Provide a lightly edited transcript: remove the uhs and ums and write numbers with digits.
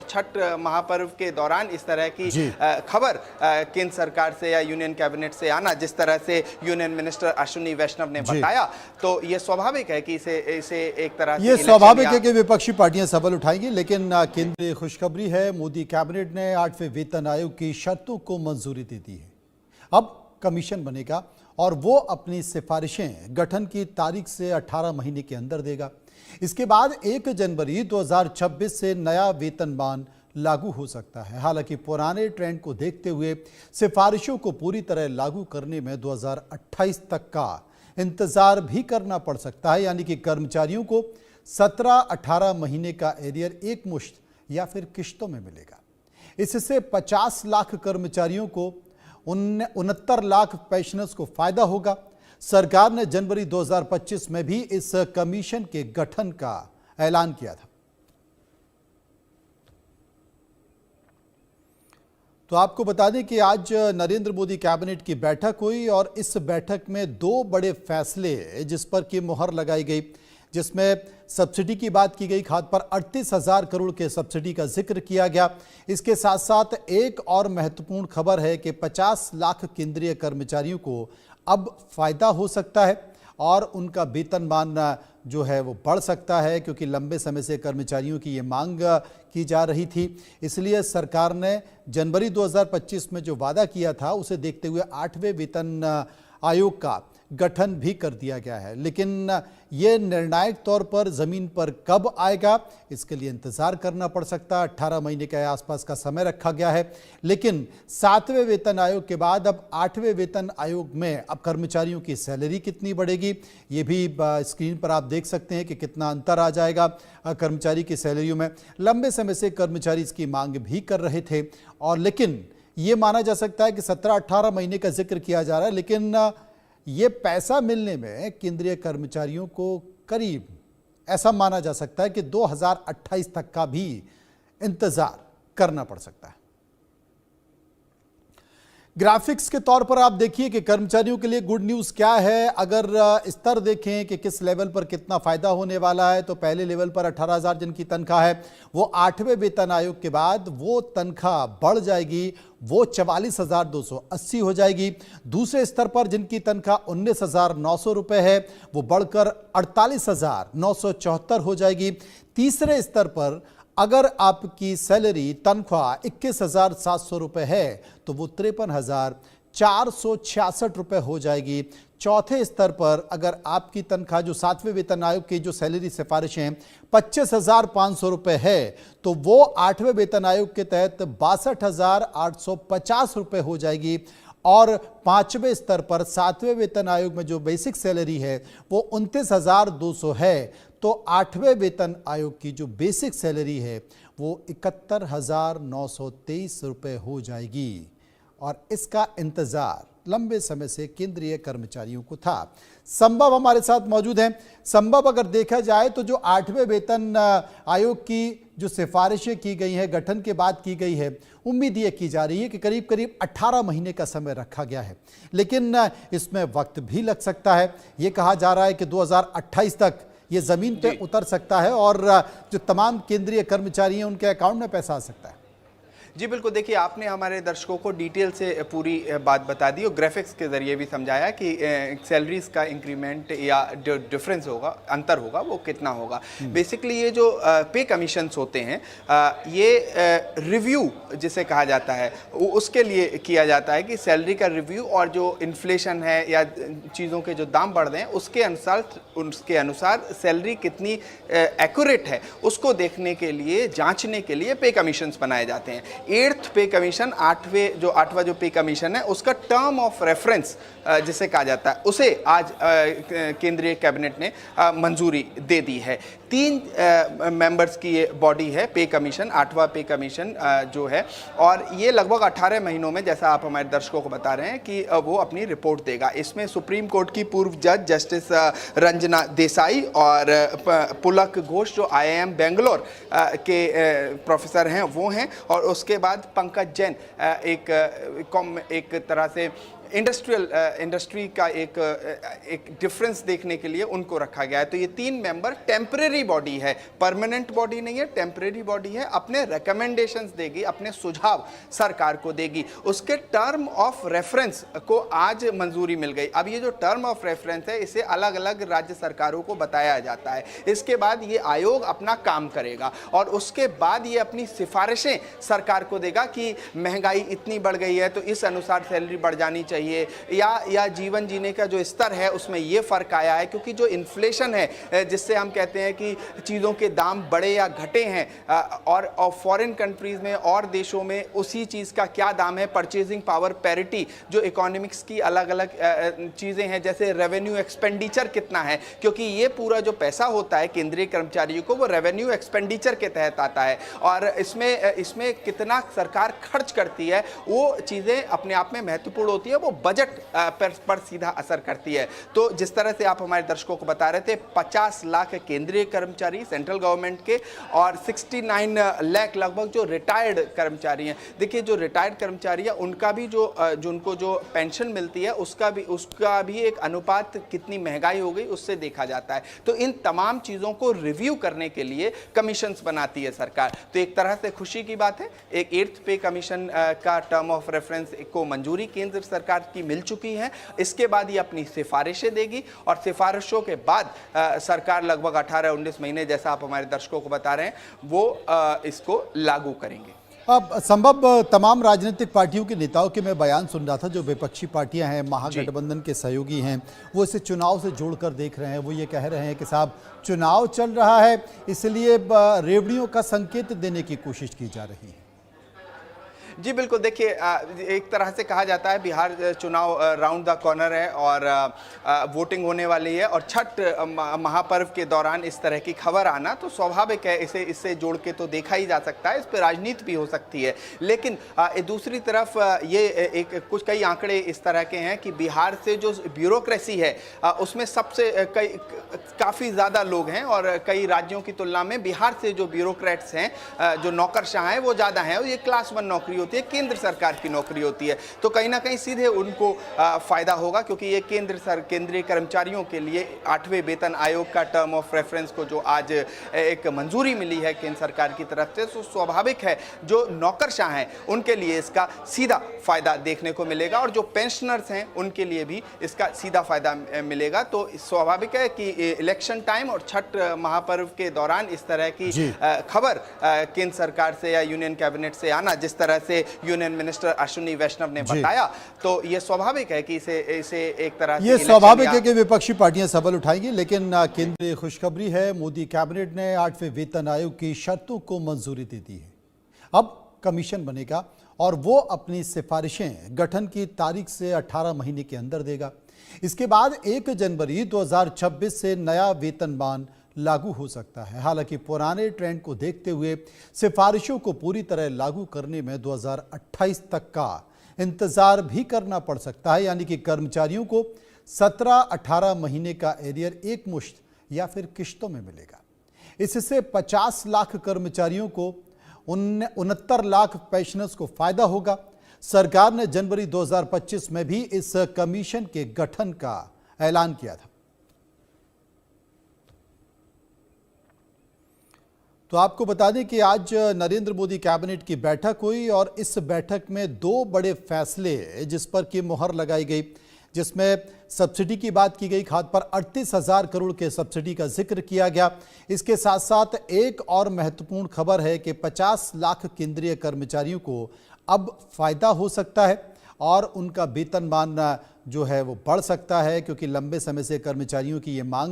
छठ महापर्व के दौरान इस तरह की खबर केंद्र सरकार से या यूनियन कैबिनेट से आना, जिस तरह से यूनियन मिनिस्टर अश्विनी वैष्णव ने बताया, तो ये स्वाभाविक है कि इसे एक तरह से ये स्वाभाविक है कि विपक्षी पार्टियां सवाल उठाएंगी। लेकिन केंद्रीय खुशखबरी है, मोदी कैबिनेट ने 8वें वेतन आयोग की शर्तों को मंजूरी दे दी है। अब कमीशन बनेगा और वो अपनी सिफारिशें गठन की तारीख से 18 महीने के अंदर देगा। इसके बाद 1 जनवरी 2026 से नया वेतनमान लागू हो सकता है। हालांकि पुराने ट्रेंड को देखते हुए सिफारिशों को पूरी तरह लागू करने में 2028 तक का इंतजार भी करना पड़ सकता है, यानी कि कर्मचारियों को 17-18 महीने का एरियर एक मुश्त या फिर किश्तों में मिलेगा। इससे 50 लाख कर्मचारियों को 69 लाख पेंशनर्स को फायदा होगा। सरकार ने जनवरी 2025 में भी इस कमीशन के गठन का ऐलान किया था। तो आपको बता दें कि आज नरेंद्र मोदी कैबिनेट की बैठक हुई और इस बैठक में 2 बड़े फैसले जिस पर की मुहर लगाई गई, जिसमें सब्सिडी की बात की गई। खाद पर 38,000 करोड़ के सब्सिडी का जिक्र किया गया। इसके साथ साथ एक और महत्वपूर्ण खबर है कि 50 लाख केंद्रीय कर्मचारियों को अब फायदा हो सकता है और उनका वेतनमान जो है वो बढ़ सकता है, क्योंकि लंबे समय से कर्मचारियों की ये मांग की जा रही थी। इसलिए सरकार ने जनवरी 2025 में जो वादा किया था उसे देखते हुए 8वें वेतन आयोग का गठन भी कर दिया गया है। लेकिन ये निर्णायक तौर पर ज़मीन पर कब आएगा, इसके लिए इंतज़ार करना पड़ सकता है। 18 महीने के आसपास का समय रखा गया है। लेकिन 7वें वेतन आयोग के बाद अब 8वें वेतन आयोग में अब कर्मचारियों की सैलरी कितनी बढ़ेगी, ये भी स्क्रीन पर आप देख सकते हैं कि कितना अंतर आ जाएगा कर्मचारी की सैलरियों में। लंबे समय से कर्मचारी इसकी मांग भी कर रहे थे, और लेकिन ये माना जा सकता है कि 17-18 महीने का जिक्र किया जा रहा है, लेकिन ये पैसा मिलने में केंद्रीय कर्मचारियों को करीब ऐसा माना जा सकता है कि 2028 तक का भी इंतजार करना पड़ सकता है। ग्राफिक्स के तौर पर आप देखिए कि कर्मचारियों के लिए गुड न्यूज़ क्या है। अगर स्तर देखें कि किस लेवल पर कितना फायदा होने वाला है, तो पहले लेवल पर 18,000 जिनकी तनख्वाह है वो 8वें वेतन आयोग के बाद वो तनख्वाह बढ़ जाएगी, वो 44,280 हो जाएगी। दूसरे स्तर पर जिनकी तनख्वाह 19,900 रुपये है वो बढ़कर 48,974 हो जाएगी। तीसरे स्तर पर अगर आपकी सैलरी तनख्वाह 21,700 रुपये है तो वो 53,466 रुपये हो जाएगी। चौथे स्तर पर अगर आपकी तनख्वाह जो 7वें वेतन आयोग की जो सैलरी सिफारिशें 25,500 रुपये है तो वो 8वें वेतन आयोग के तहत 62,850 रुपये हो जाएगी। और 5वें स्तर पर 7वें वेतन आयोग में जो बेसिक सैलरी है वो 29,200 है, तो 8वें वेतन आयोग की जो बेसिक सैलरी है वो 71,923 रुपये हो जाएगी। और इसका इंतज़ार लंबे समय से केंद्रीय कर्मचारियों को था। संभव हमारे साथ मौजूद हैं। संभव अगर देखा जाए तो जो 8वें वेतन आयोग की जो सिफारिशें की गई हैं, गठन के बाद की गई है, उम्मीद ये की जा रही है कि करीब करीब 18 महीने का समय रखा गया है, लेकिन इसमें वक्त भी लग सकता है। ये कहा जा रहा है कि 2028 तक ये ज़मीन पे उतर सकता है और जो तमाम केंद्रीय कर्मचारी हैं उनके अकाउंट में पैसा आ सकता है। जी बिल्कुल, देखिए आपने हमारे दर्शकों को डिटेल से पूरी बात बता दी और ग्राफिक्स के ज़रिए भी समझाया कि सैलरीज का इंक्रीमेंट या डिफरेंस होगा, अंतर होगा, वो कितना होगा। बेसिकली ये जो पे कमीशंस होते हैं ये रिव्यू जिसे कहा जाता है उसके लिए किया जाता है कि सैलरी का रिव्यू और जो इन्फ्लेशन है या चीज़ों के जो दाम बढ़ रहे हैं उसके अनुसार सैलरी कितनी एक्यूरेट है उसको देखने के लिए, जाँचने के लिए पे कमीशंस बनाए जाते हैं। 8th पे कमीशन, 8वां जो पे कमीशन है उसका टर्म ऑफ रेफरेंस जिसे कहा जाता है उसे आज केंद्रीय कैबिनेट ने मंजूरी दे दी है। 3 मेंबर्स की ये बॉडी है पे कमीशन, 8वां पे कमीशन जो है, और ये लगभग 18 महीनों में, जैसा आप हमारे दर्शकों को बता रहे हैं, कि वो अपनी रिपोर्ट देगा। इसमें सुप्रीम कोर्ट की पूर्व जज जस्टिस रंजना देसाई और पुलक घोष जो IIM बेंगलोर के प्रोफेसर हैं वो हैं, और उसके बाद पंकज जैन एक तरह से इंडस्ट्री का एक डिफरेंस देखने के लिए उनको रखा गया है। तो ये 3 मेंबर टेम्परेरी बॉडी है, परमानेंट बॉडी नहीं है, टेम्परेरी बॉडी है। अपने रिकमेंडेशंस देगी, अपने सुझाव सरकार को देगी। उसके टर्म ऑफ रेफरेंस को आज मंजूरी मिल गई। अब ये जो टर्म ऑफ रेफरेंस है इसे अलग अलग राज्य सरकारों को बताया जाता है। इसके बाद ये आयोग अपना काम करेगा और उसके बाद ये अपनी सिफारिशें सरकार को देगा कि महंगाई इतनी बढ़ गई है तो इस अनुसार सैलरी बढ़ जानी चाहिए, या जीवन जीने का जो स्तर है उसमें ये फर्क आया है। क्योंकि जो इन्फ्लेशन है जिससे हम कहते हैं कि चीज़ों के दाम बढ़े या घटे हैं, और फॉरेन कंट्रीज में और देशों में उसी चीज़ का क्या दाम है, परचेजिंग पावर पैरिटी, जो इकोनॉमिक्स की अलग अलग चीज़ें हैं, जैसे रेवेन्यू एक्सपेंडिचर कितना है, क्योंकि ये पूरा जो पैसा होता है केंद्रीय कर्मचारियों को वो रेवेन्यू एक्सपेंडिचर के तहत आता है, और इसमें कितना सरकार खर्च करती है वो चीज़ें अपने आप में महत्वपूर्ण होती है। वो बजट पर सीधा असर करती है। तो जिस तरह से आप हमारे दर्शकों को बता रहे थे, 50 लाख केंद्रीय कर्मचारी सेंट्रल गवर्नमेंट के और 69 लाख लगभग जो रिटायर्ड कर्मचारी हैं। देखिए जो रिटायर्ड कर्मचारी है उनका भी उनको जो पेंशन मिलती है उसका भी एक अनुपात कितनी महंगाई हो गई उससे देखा जाता है। तो इन तमाम चीज़ों को रिव्यू करने के लिए कमीशंस बनाती है सरकार। तो एक तरह से खुशी की बात है, एक 8th पे कमीशन का टर्म ऑफ रेफरेंस को मंजूरी केंद्र सरकार की मिल चुकी है। इसके बाद ये अपनी सिफारिशें देगी और सिफारिशों के बाद सरकार लगभग 18-19 महीने, जैसा आप हमारे दर्शकों को बता रहे हैं, वो इसको लागू करेंगे। अब संभव तमाम राजनीतिक पार्टियों के नेताओं के मैं बयान सुन रहा था, जो विपक्षी पार्टियां हैं, महागठबंधन के सहयोगी हैं, वो इसे चुनाव से जोड़कर देख रहे हैं। वो ये कह रहे हैं कि साहब चुनाव चल रहा है इसलिए रेवड़ियों का संकेत देने की कोशिश की जा रही है। जी बिल्कुल, देखिए एक तरह से कहा जाता है बिहार चुनाव राउंड द कॉर्नर है और वोटिंग होने वाली है, और छठ महापर्व के दौरान इस तरह की खबर आना तो स्वाभाविक है। इससे जोड़ के तो देखा ही जा सकता है, इस पर राजनीति भी हो सकती है। लेकिन दूसरी तरफ ये कई आंकड़े इस तरह के हैं कि बिहार से जो ब्यूरोक्रेसी है उसमें काफ़ी ज़्यादा लोग हैं, और कई राज्यों की तुलना में बिहार से जो ब्यूरोक्रेट्स हैं, जो नौकरशाह हैं, वो ज़्यादा हैं। और ये क्लास 1 नौकरी होती है, केंद्र सरकार की नौकरी होती है। तो कहीं ना कहीं सीधे उनको फायदा होगा, क्योंकि ये केंद्रीय कर्मचारियों के लिए 8वें वेतन आयोग का टर्म ऑफ रेफरेंस को जो आज एक मंजूरी मिली है केंद्र सरकार की तरफ से, तो स्वाभाविक है जो नौकरशाह हैं उनके लिए इसका सीधा फायदा देखने को मिलेगा, और जो पेंशनर्स हैं उनके लिए भी इसका सीधा फायदा मिलेगा। तो स्वाभाविक है कि इलेक्शन टाइम और छठ महापर्व के दौरान इस तरह की खबर केंद्र सरकार से या यूनियन कैबिनेट से आना, जिस तरह से यूनियन मिनिस्टर अश्विनी वैष्णव ने बताया, तो ये स्वाभाविक है कि इसे एक तरह से स्वाभाविक है कि विपक्षी पार्टियां सवाल उठाएंगी। लेकिन केंद्रीय खुशखबरी है, मोदी कैबिनेट ने 8वें वेतन आयोग की शर्तों को मंजूरी दे दी है। अब कमीशन बनेगा और वो अपनी सिफारिशें गठन की तारीख से 18 महीने के अंदर देगा। इसके बाद 1 जनवरी 2026 से नया वेतनमान लागू हो सकता है। हालांकि पुराने ट्रेंड को देखते हुए सिफारिशों को पूरी तरह लागू करने में 2028 तक का इंतजार भी करना पड़ सकता है। यानी कि कर्मचारियों को 17-18 महीने का एरियर एक मुश्त या फिर किश्तों में मिलेगा। इससे 50 लाख कर्मचारियों को 69 लाख पेंशनर्स को फायदा होगा। सरकार ने जनवरी 2025 में भी इस कमीशन के गठन का ऐलान किया था। तो आपको बता दें कि आज नरेंद्र मोदी कैबिनेट की बैठक हुई और इस बैठक में 2 बड़े फैसले जिस पर की मुहर लगाई गई, जिसमें सब्सिडी की बात की गई। खाद पर 38,000 करोड़ के सब्सिडी का जिक्र किया गया। इसके साथ साथ एक और महत्वपूर्ण खबर है कि 50 लाख केंद्रीय कर्मचारियों को अब फायदा हो सकता है और उनका वेतनमान जो है वो बढ़ सकता है, क्योंकि लंबे समय से कर्मचारियों की ये मांग